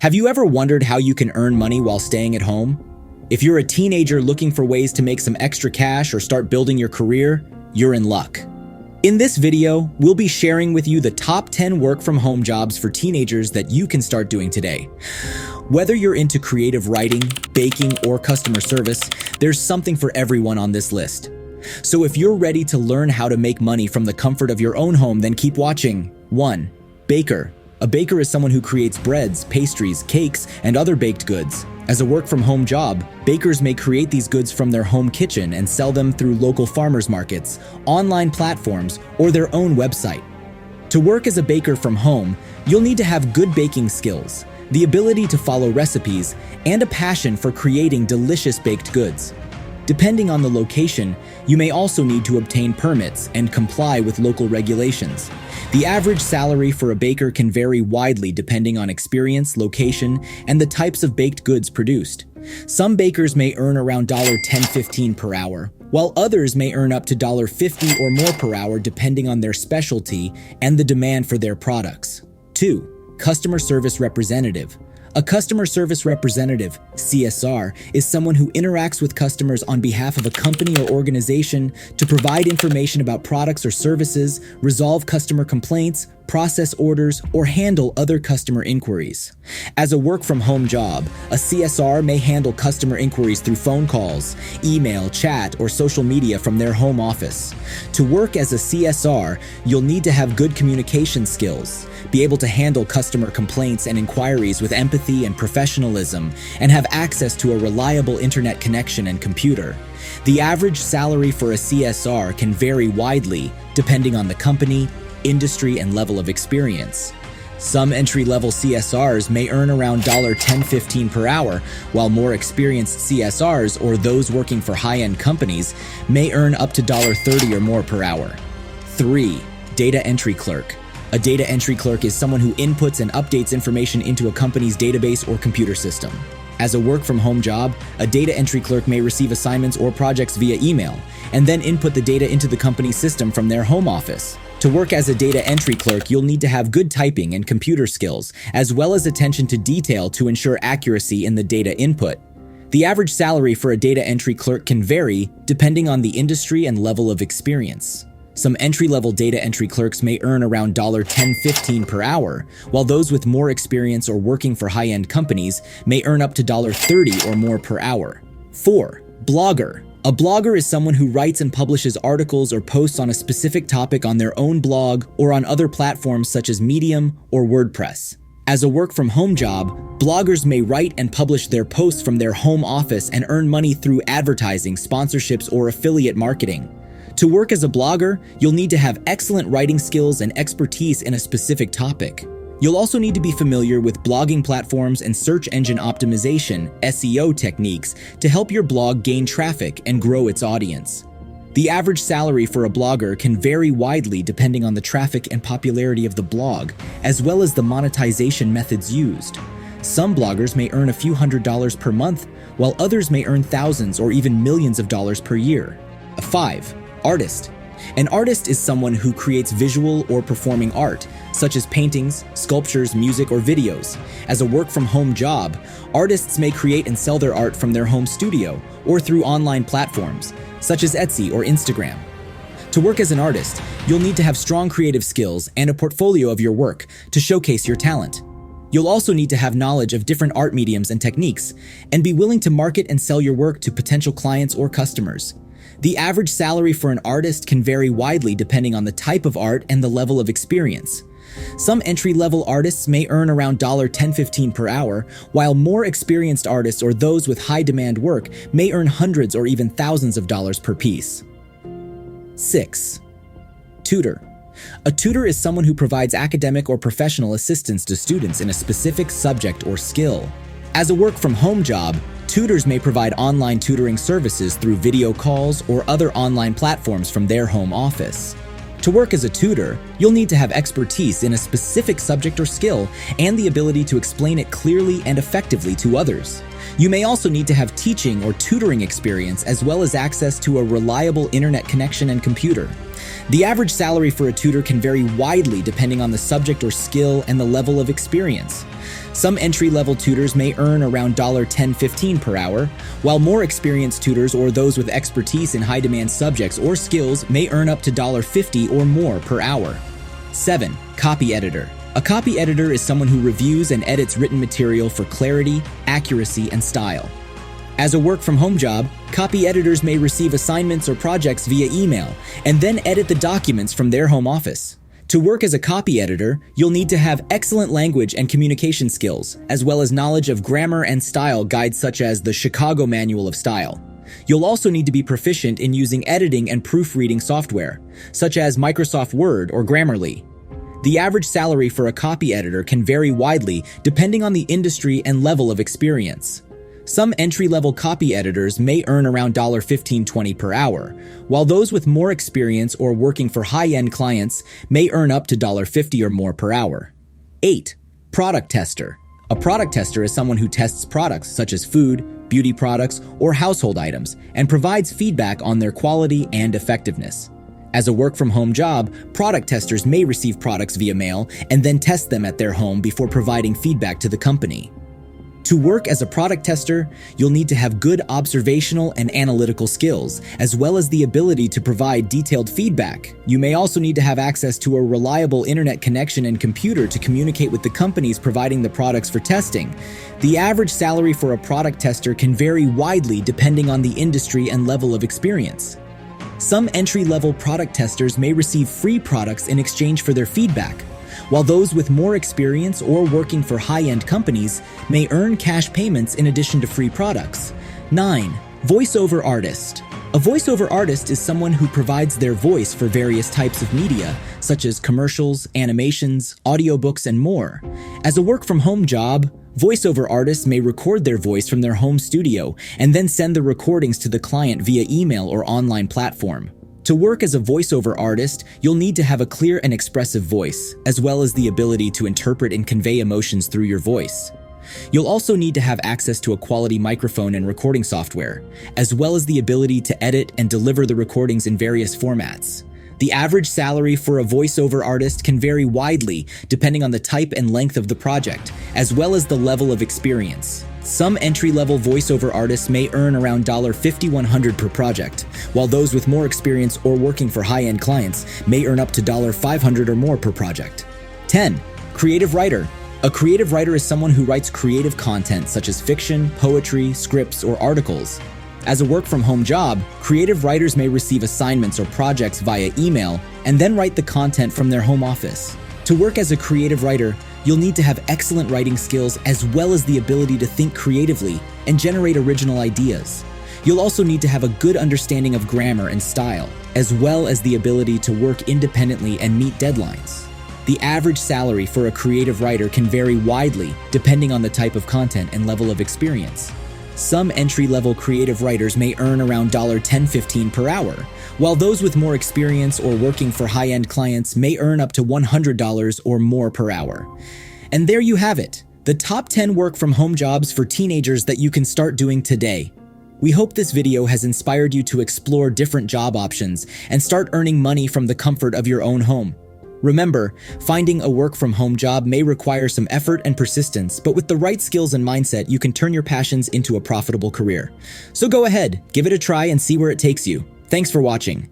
Have you ever wondered how you can earn money while staying at home? If you're a teenager looking for ways to make some extra cash or start building your career, you're in luck. In this video, we'll be sharing with you the top 10 work-from-home jobs for teenagers that you can start doing today. Whether you're into creative writing, baking, or customer service, there's something for everyone on this list. So if you're ready to learn how to make money from the comfort of your own home, then keep watching. 1. Baker. A baker is someone who creates breads, pastries, cakes, and other baked goods. As a work-from-home job, bakers may create these goods from their home kitchen and sell them through local farmers markets, online platforms, or their own website. To work as a baker from home, you'll need to have good baking skills, the ability to follow recipes, and a passion for creating delicious baked goods. Depending on the location, you may also need to obtain permits and comply with local regulations. The average salary for a baker can vary widely depending on experience, location, and the types of baked goods produced. Some bakers may earn around $10-15 per hour, while others may earn up to $50 or more per hour depending on their specialty and the demand for their products. 2. Customer service representative. A customer service representative, CSR, is someone who interacts with customers on behalf of a company or organization to provide information about products or services, resolve customer complaints, process orders, or handle other customer inquiries. As a work-from-home job, a CSR may handle customer inquiries through phone calls, email, chat, or social media from their home office. To work as a CSR, you'll need to have good communication skills, be able to handle customer complaints and inquiries with empathy and professionalism, and have access to a reliable internet connection and computer. The average salary for a CSR can vary widely depending on the company, industry, and level of experience. Some entry-level CSRs may earn around $10-15 per hour, while more experienced CSRs, or those working for high-end companies, may earn up to $30 or more per hour. 3. Data entry clerk. A data entry clerk is someone who inputs and updates information into a company's database or computer system. As a work-from-home job, a data entry clerk may receive assignments or projects via email, and then input the data into the company's system from their home office. To work as a data entry clerk, you'll need to have good typing and computer skills, as well as attention to detail to ensure accuracy in the data input. The average salary for a data entry clerk can vary depending on the industry and level of experience. Some entry-level data entry clerks may earn around $10-15 per hour, while those with more experience or working for high-end companies may earn up to $30 or more per hour. 4. Blogger. A blogger is someone who writes and publishes articles or posts on a specific topic on their own blog or on other platforms such as Medium or WordPress. As a work-from-home job, bloggers may write and publish their posts from their home office and earn money through advertising, sponsorships, or affiliate marketing. To work as a blogger, you'll need to have excellent writing skills and expertise in a specific topic. You'll also need to be familiar with blogging platforms and search engine optimization (SEO) techniques to help your blog gain traffic and grow its audience. The average salary for a blogger can vary widely depending on the traffic and popularity of the blog, as well as the monetization methods used. Some bloggers may earn a few $100s per month, while others may earn thousands or even millions of dollars per year. 5. Artist. An artist is someone who creates visual or performing art, such as paintings, sculptures, music, or videos. As a work-from-home job, artists may create and sell their art from their home studio or through online platforms, such as Etsy or Instagram. To work as an artist, you'll need to have strong creative skills and a portfolio of your work to showcase your talent. You'll also need to have knowledge of different art mediums and techniques, and be willing to market and sell your work to potential clients or customers. The average salary for an artist can vary widely depending on the type of art and the level of experience. Some entry-level artists may earn around $10-15 per hour, while more experienced artists or those with high-demand work may earn hundreds or even thousands of dollars per piece. 6. Tutor. A tutor is someone who provides academic or professional assistance to students in a specific subject or skill. As a work-from-home job, tutors may provide online tutoring services through video calls or other online platforms from their home office. To work as a tutor, you'll need to have expertise in a specific subject or skill and the ability to explain it clearly and effectively to others. You may also need to have teaching or tutoring experience as well as access to a reliable internet connection and computer. The average salary for a tutor can vary widely depending on the subject or skill and the level of experience. Some entry-level tutors may earn around $10-15 per hour, while more experienced tutors or those with expertise in high-demand subjects or skills may earn up to $50 or more per hour. 7. Copy editor. A copy editor is someone who reviews and edits written material for clarity, accuracy, and style. As a work-from-home job, copy editors may receive assignments or projects via email and then edit the documents from their home office. To work as a copy editor, you'll need to have excellent language and communication skills, as well as knowledge of grammar and style guides such as the Chicago Manual of Style. You'll also need to be proficient in using editing and proofreading software, such as Microsoft Word or Grammarly. The average salary for a copy editor can vary widely depending on the industry and level of experience. Some entry-level copy editors may earn around $15-20 per hour, while those with more experience or working for high-end clients may earn up to $50 or more per hour. 8. Product tester. A product tester is someone who tests products such as food, beauty products, or household items and provides feedback on their quality and effectiveness. As a work-from-home job, product testers may receive products via mail and then test them at their home before providing feedback to the company. To work as a product tester, you'll need to have good observational and analytical skills, as well as the ability to provide detailed feedback. You may also need to have access to a reliable internet connection and computer to communicate with the companies providing the products for testing. The average salary for a product tester can vary widely depending on the industry and level of experience. Some entry-level product testers may receive free products in exchange for their feedback, while those with more experience or working for high-end companies may earn cash payments in addition to free products. 9. Voiceover artist. A voiceover artist is someone who provides their voice for various types of media, such as commercials, animations, audiobooks, and more. As a work-from-home job, voiceover artists may record their voice from their home studio and then send the recordings to the client via email or online platform. To work as a voiceover artist, you'll need to have a clear and expressive voice, as well as the ability to interpret and convey emotions through your voice. You'll also need to have access to a quality microphone and recording software, as well as the ability to edit and deliver the recordings in various formats. The average salary for a voiceover artist can vary widely depending on the type and length of the project, as well as the level of experience. Some entry-level voiceover artists may earn around $50-100 per project, while those with more experience or working for high-end clients may earn up to $500 or more per project. 10. Creative writer. A creative writer is someone who writes creative content such as fiction, poetry, scripts, or articles. As a work-from-home job, creative writers may receive assignments or projects via email and then write the content from their home office. To work as a creative writer, you'll need to have excellent writing skills as well as the ability to think creatively and generate original ideas. You'll also need to have a good understanding of grammar and style, as well as the ability to work independently and meet deadlines. The average salary for a creative writer can vary widely depending on the type of content and level of experience. Some entry-level creative writers may earn around $10-15 per hour, while those with more experience or working for high-end clients may earn up to $100 or more per hour. And there you have it, the top 10 work-from-home jobs for teenagers that you can start doing today. We hope this video has inspired you to explore different job options and start earning money from the comfort of your own home. Remember, finding a work-from-home job may require some effort and persistence, but with the right skills and mindset, you can turn your passions into a profitable career. So go ahead, give it a try and see where it takes you. Thanks for watching.